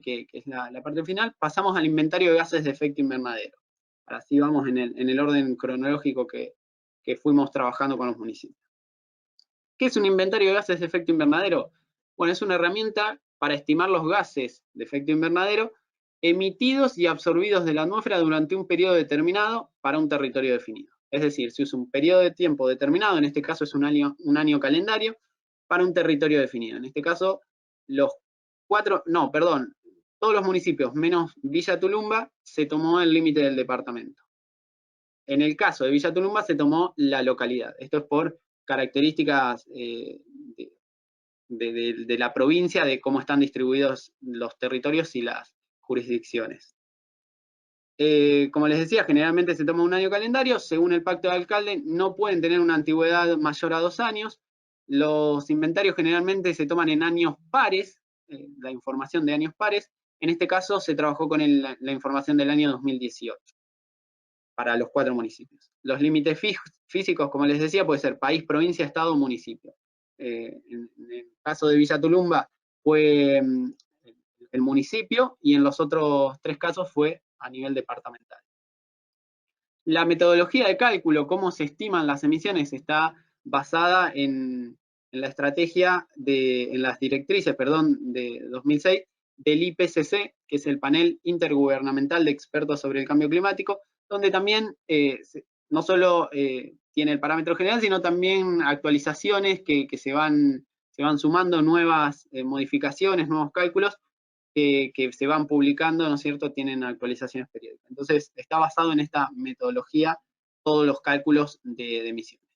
que es la parte final, pasamos al inventario de gases de efecto invernadero. Así vamos en el orden cronológico que fuimos trabajando con los municipios. ¿Qué es un inventario de gases de efecto invernadero? Bueno, es una herramienta para estimar los gases de efecto invernadero emitidos y absorbidos de la atmósfera durante un periodo determinado para un territorio definido. Es decir, se usa un periodo de tiempo determinado, en este caso es un año calendario, para un territorio definido. En este caso, todos los municipios menos Villa Tulumba se tomó el límite del departamento. En el caso de Villa Tulumba se tomó la localidad. Esto es por características de la provincia, de cómo están distribuidos los territorios y las jurisdicciones. Como les decía, generalmente se toma un año calendario. Según el pacto de alcalde, no pueden tener una antigüedad mayor a 2 años. Los inventarios generalmente se toman en años pares, la información de años pares. En este caso se trabajó con la información del año 2018 para los 4 municipios. Los límites físicos, como les decía, puede ser país, provincia, estado o municipio. En el caso de Villa Tulumba fue el municipio, y en los otros 3 casos fue a nivel departamental. La metodología de cálculo, cómo se estiman las emisiones, está basada en la estrategia, en las directrices, de 2006, del IPCC, que es el Panel Intergubernamental de Expertos sobre el Cambio Climático, donde también no solo tiene el parámetro general, sino también actualizaciones que se van sumando, nuevas modificaciones, nuevos cálculos que se van publicando, ¿no es cierto?, tienen actualizaciones periódicas. Entonces, está basado en esta metodología todos los cálculos de emisiones.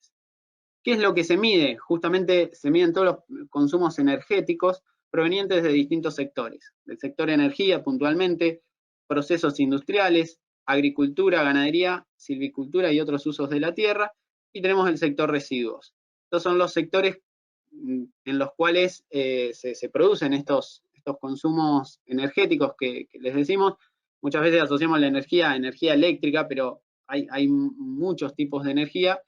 ¿Qué es lo que se mide? Justamente se miden todos los consumos energéticos provenientes de distintos sectores. Del sector energía, puntualmente, procesos industriales, agricultura, ganadería, silvicultura y otros usos de la tierra, y tenemos el sector residuos. Estos son los sectores en los cuales se producen estos consumos energéticos que les decimos. Muchas veces asociamos la energía a energía eléctrica, pero hay muchos tipos de energía,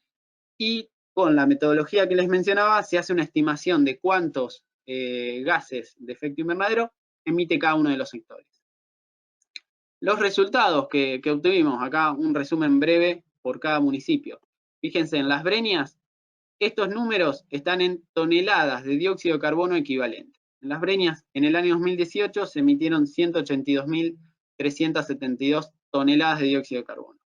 y con la metodología que les mencionaba se hace una estimación de cuántos gases de efecto invernadero emite cada uno de los sectores. Los resultados que obtuvimos, acá un resumen breve por cada municipio. Fíjense, en Las Breñas, estos números están en toneladas de dióxido de carbono equivalente. En Las Breñas, en el año 2018, se emitieron 182.372 toneladas de dióxido de carbono.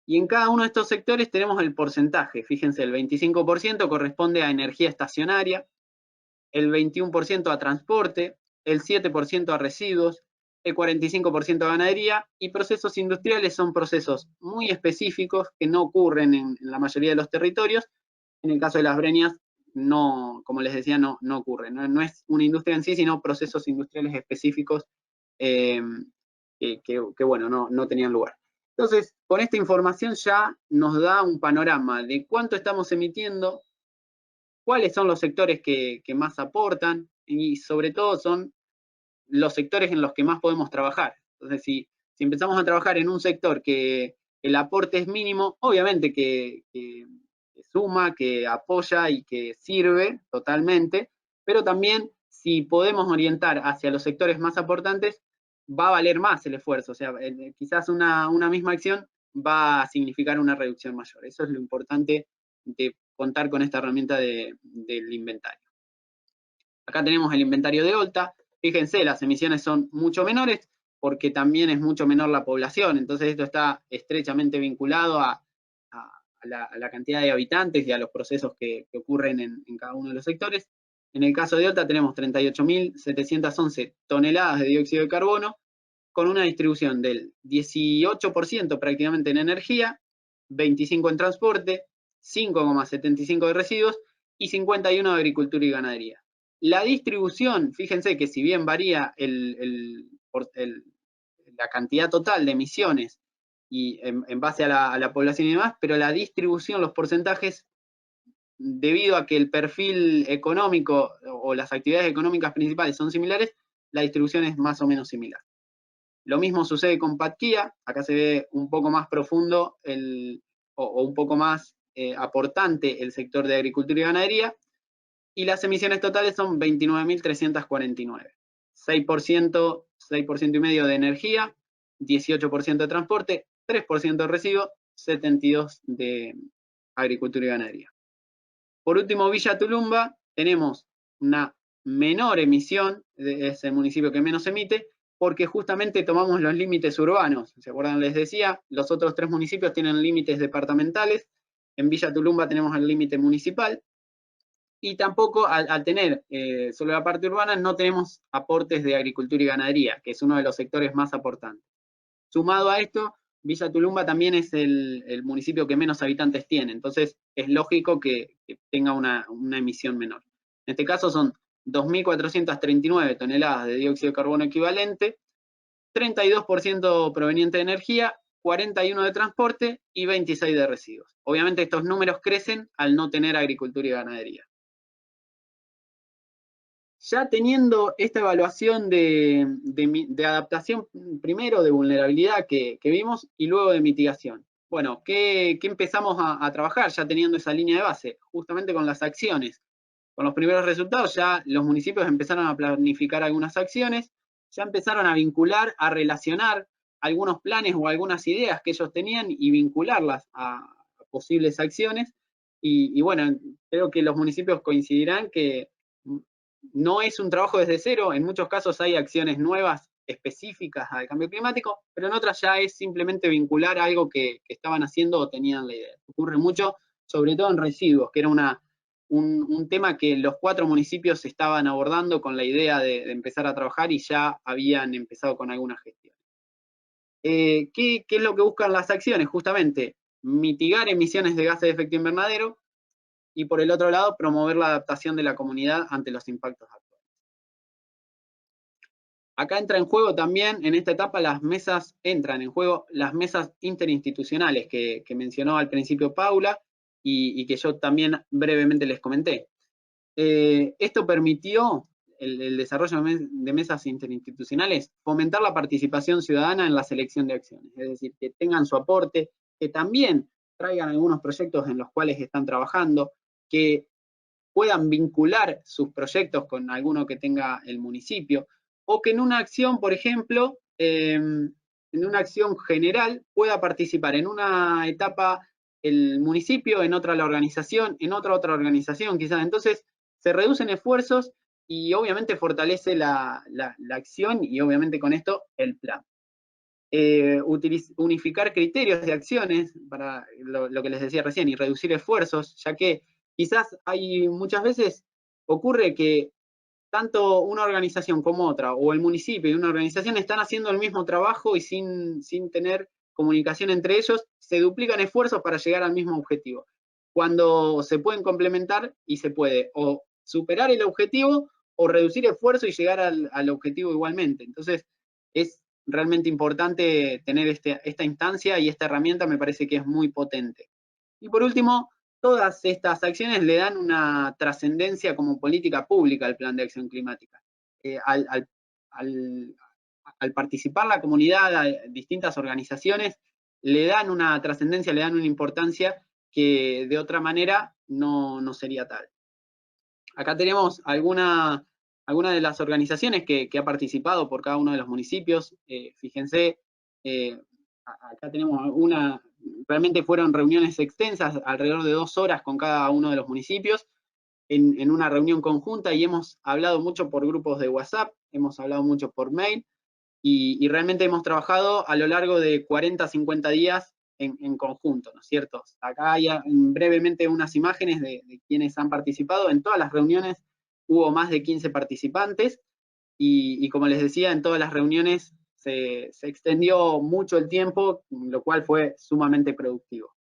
Y en cada uno de estos sectores tenemos el porcentaje. Fíjense, el 25% corresponde a energía estacionaria, el 21% a transporte, el 7% a residuos, el 45% a ganadería, y procesos industriales son procesos muy específicos que no ocurren en la mayoría de los territorios. En el caso de Las Breñas, no, como les decía, no ocurre. No es una industria en sí, sino procesos industriales específicos que bueno, no tenían lugar. Entonces, con esta información ya nos da un panorama de cuánto estamos emitiendo, cuáles son los sectores que más aportan, y sobre todo son los sectores en los que más podemos trabajar. Entonces, si empezamos a trabajar en un sector que el aporte es mínimo, obviamente que suma, que apoya y que sirve totalmente, pero también si podemos orientar hacia los sectores más aportantes, va a valer más el esfuerzo. O sea, quizás una misma acción va a significar una reducción mayor. Eso es lo importante de contar con esta herramienta del inventario. Acá tenemos el inventario de Olta. Fíjense, las emisiones son mucho menores porque también es mucho menor la población. Entonces esto está estrechamente vinculado a la cantidad de habitantes y a los procesos que ocurren en cada uno de los sectores. En el caso de Olta tenemos 38.711 toneladas de dióxido de carbono, con una distribución del 18% prácticamente en energía, 25% en transporte, 5,75% de residuos y 51% de agricultura y ganadería. La distribución, fíjense que si bien varía la cantidad total de emisiones y en base a la población y demás, pero la distribución, los porcentajes, debido a que el perfil económico o las actividades económicas principales son similares, la distribución es más o menos similar. Lo mismo sucede con Patquía. Acá se ve un poco más profundo o un poco más aportante el sector de agricultura y ganadería, y las emisiones totales son 29.349. 6% y medio de energía, 18% de transporte, 3% de residuos, 72% de agricultura y ganadería. Por último, Villa Tulumba, tenemos una menor emisión, es el municipio que menos emite, porque justamente tomamos los límites urbanos. ¿Se acuerdan? Les decía, los otros 3 municipios tienen límites departamentales, en Villa Tulumba tenemos el límite municipal, y tampoco al tener solo la parte urbana no tenemos aportes de agricultura y ganadería, que es uno de los sectores más aportantes. Sumado a esto, Villa Tulumba también es el municipio que menos habitantes tiene, entonces es lógico que tenga una emisión menor. En este caso son 2.439 toneladas de dióxido de carbono equivalente, 32% proveniente de energía, 41% de transporte y 26% de residuos. Obviamente estos números crecen al no tener agricultura y ganadería. Ya teniendo esta evaluación de adaptación, primero de vulnerabilidad que vimos y luego de mitigación. Bueno, ¿qué empezamos a trabajar ya teniendo esa línea de base? Justamente con las acciones. Con los primeros resultados ya los municipios empezaron a planificar algunas acciones, ya empezaron a vincular, a relacionar algunos planes o algunas ideas que ellos tenían y vincularlas a posibles acciones. Y bueno, creo que los municipios coincidirán que no es un trabajo desde cero, en muchos casos hay acciones nuevas específicas al cambio climático, pero en otras ya es simplemente vincular algo que estaban haciendo o tenían la idea. Ocurre mucho, sobre todo en residuos, que era un tema que los 4 municipios estaban abordando con la idea de empezar a trabajar y ya habían empezado con algunas gestiones. ¿Qué es lo que buscan las acciones? Justamente mitigar emisiones de gases de efecto invernadero, y por el otro lado, promover la adaptación de la comunidad ante los impactos actuales. Acá entra en juego también, en esta etapa, entran en juego las mesas interinstitucionales que mencionó al principio Paula y que yo también brevemente les comenté. Esto permitió el desarrollo de mesas interinstitucionales, fomentar la participación ciudadana en la selección de acciones, es decir, que tengan su aporte, que también traigan algunos proyectos en los cuales están trabajando, que puedan vincular sus proyectos con alguno que tenga el municipio, o que en una acción, por ejemplo, en una acción general pueda participar en una etapa el municipio, en otra la organización, en otra organización quizás. Entonces se reducen esfuerzos y obviamente fortalece la acción y obviamente con esto el plan. Unificar criterios de acciones, para lo que les decía recién, y reducir esfuerzos, ya que quizás hay muchas veces ocurre que tanto una organización como otra, o el municipio y una organización están haciendo el mismo trabajo y sin tener comunicación entre ellos, se duplican esfuerzos para llegar al mismo objetivo. Cuando se pueden complementar y se puede o superar el objetivo o reducir esfuerzo y llegar al objetivo igualmente. Entonces, es realmente importante tener esta instancia y esta herramienta me parece que es muy potente. Y por último, todas estas acciones le dan una trascendencia como política pública al plan de acción climática. Al participar la comunidad, a distintas organizaciones, le dan una trascendencia, le dan una importancia que de otra manera no sería tal. Acá tenemos alguna de las organizaciones que ha participado por cada uno de los municipios. Fíjense, acá tenemos realmente fueron reuniones extensas, alrededor de 2 horas con cada uno de los municipios, en una reunión conjunta, y hemos hablado mucho por grupos de WhatsApp, hemos hablado mucho por mail, y realmente hemos trabajado a lo largo de 40, 50 días en conjunto, ¿no es cierto? Acá hay brevemente unas imágenes de quienes han participado. En todas las reuniones hubo más de 15 participantes, y como les decía, en todas las reuniones se extendió mucho el tiempo, lo cual fue sumamente productivo.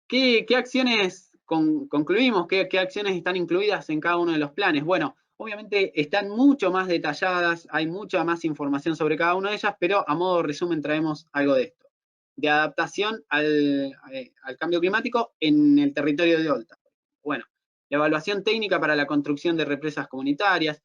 ¿Qué acciones concluimos? ¿Qué acciones están incluidas en cada uno de los planes? Bueno, obviamente están mucho más detalladas, hay mucha más información sobre cada una de ellas, pero a modo de resumen traemos algo de esto. De adaptación al cambio climático en el territorio de Olta. Bueno, la evaluación técnica para la construcción de represas comunitarias,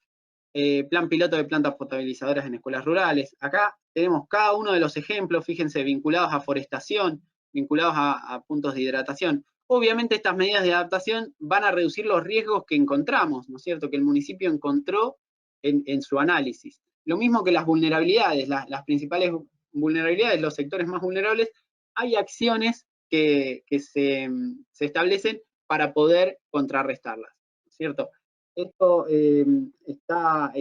plan piloto de plantas potabilizadoras en escuelas rurales. Acá tenemos cada uno de los ejemplos, fíjense, vinculados a forestación, vinculados a puntos de hidratación. Obviamente estas medidas de adaptación van a reducir los riesgos que encontramos, ¿no es cierto? Que el municipio encontró en su análisis. Lo mismo que las vulnerabilidades, las principales vulnerabilidades, los sectores más vulnerables, hay acciones que se establecen para poder contrarrestarlas, ¿cierto? Esto está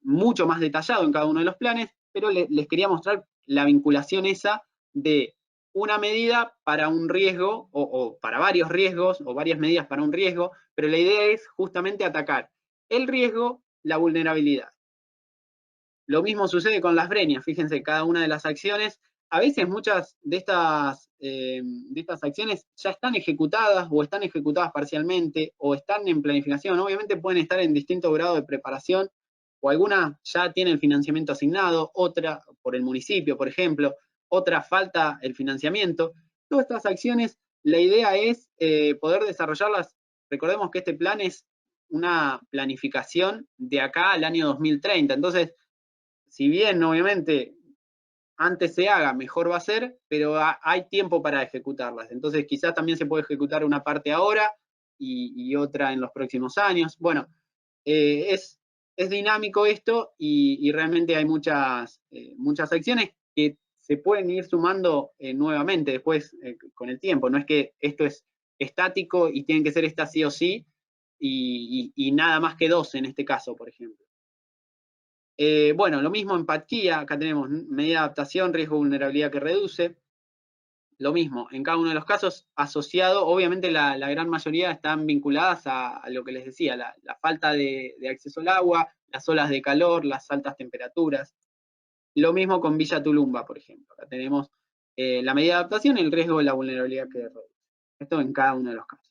mucho más detallado en cada uno de los planes, pero les quería mostrar la vinculación esa de una medida para un riesgo o para varios riesgos o varias medidas para un riesgo, pero la idea es justamente atacar el riesgo, la vulnerabilidad. Lo mismo sucede con las breñas, fíjense, cada una de las acciones, a veces muchas de estas acciones ya están ejecutadas o están ejecutadas parcialmente o están en planificación, obviamente pueden estar en distinto grado de preparación o alguna ya tiene el financiamiento asignado, otra por el municipio, por ejemplo, otra falta el financiamiento. Todas estas acciones, la idea es poder desarrollarlas. Recordemos que este plan es una planificación de acá al año 2030, entonces si bien obviamente antes se haga, mejor va a ser, pero hay tiempo para ejecutarlas. Entonces quizás también se puede ejecutar una parte ahora y otra en los próximos años. Bueno, es dinámico esto y realmente hay muchas acciones que se pueden ir sumando nuevamente después con el tiempo. No es que esto es estático y tienen que ser estas sí o sí y nada más que 2 en este caso, por ejemplo. Bueno, lo mismo en Patquía, acá tenemos medida de adaptación, riesgo de vulnerabilidad que reduce. Lo mismo, en cada uno de los casos, asociado, obviamente la gran mayoría están vinculadas a lo que les decía, la falta de acceso al agua, las olas de calor, las altas temperaturas. Lo mismo con Villa Tulumba, por ejemplo. Acá tenemos la medida de adaptación y el riesgo de la vulnerabilidad que reduce. Esto en cada uno de los casos.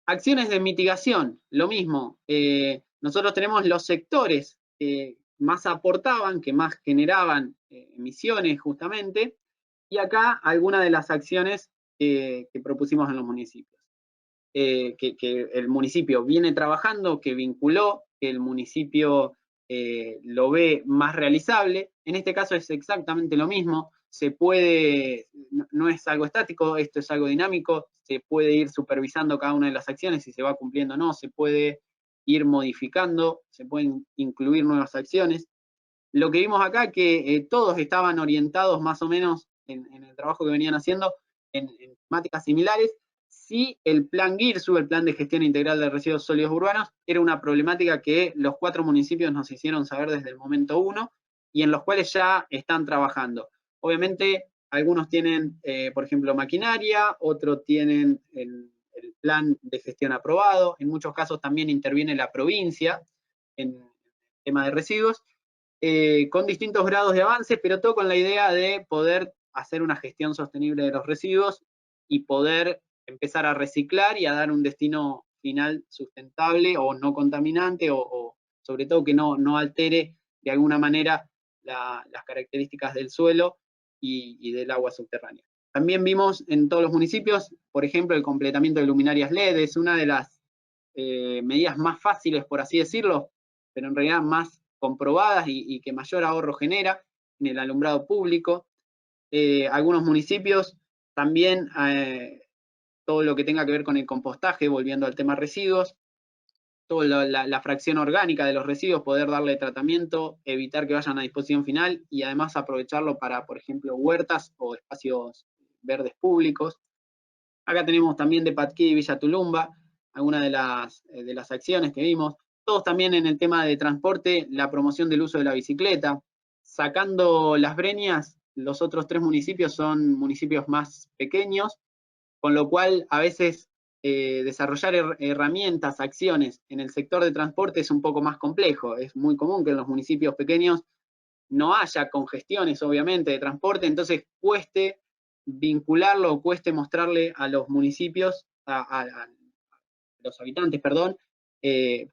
Acciones de mitigación, lo mismo. Nosotros tenemos los sectores que más aportaban, que más generaban emisiones justamente, y acá algunas de las acciones que propusimos en los municipios. Que el municipio viene trabajando, que vinculó, que el municipio lo ve más realizable. En este caso es exactamente lo mismo. Se puede, no es algo estático, esto es algo dinámico, se puede ir supervisando cada una de las acciones, si se va cumpliendo o no, se puede ir modificando, se pueden incluir nuevas acciones. Lo que vimos acá que todos estaban orientados más o menos en el trabajo que venían haciendo en temáticas similares. Sí, el plan GIRSU, el Plan de Gestión Integral de Residuos Sólidos Urbanos, era una problemática que los 4 municipios nos hicieron saber desde el momento 1 y en los cuales ya están trabajando. Obviamente, algunos tienen, por ejemplo, maquinaria, otros tienen el plan de gestión aprobado, en muchos casos también interviene la provincia en el tema de residuos, con distintos grados de avance, pero todo con la idea de poder hacer una gestión sostenible de los residuos y poder empezar a reciclar y a dar un destino final sustentable o no contaminante o sobre todo que no altere de alguna manera las características del suelo y del agua subterránea. También vimos en todos los municipios, por ejemplo, el completamiento de luminarias LED, es una de las medidas más fáciles, por así decirlo, pero en realidad más comprobadas y que mayor ahorro genera en el alumbrado público. Algunos municipios también todo lo que tenga que ver con el compostaje, volviendo al tema residuos, toda la fracción orgánica de los residuos, poder darle tratamiento, evitar que vayan a disposición final y además aprovecharlo para, por ejemplo, huertas o espacios verdes públicos. Acá tenemos también de Patquí y Villa Tulumba, algunas de las acciones que vimos. Todos también en el tema de transporte, la promoción del uso de la bicicleta. Sacando Las Breñas, los otros 3 municipios son municipios más pequeños, con lo cual a veces desarrollar herramientas, acciones en el sector de transporte es un poco más complejo. Es muy común que en los municipios pequeños no haya congestiones, obviamente, de transporte, entonces cueste vincularlo o cueste mostrarle a los municipios, a los habitantes, perdón,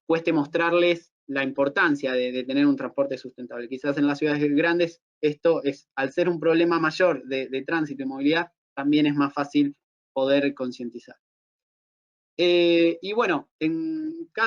cueste mostrarles la importancia de tener un transporte sustentable. Quizás en las ciudades grandes esto es, al ser un problema mayor de tránsito y movilidad, también es más fácil poder concientizar. Y bueno, en cada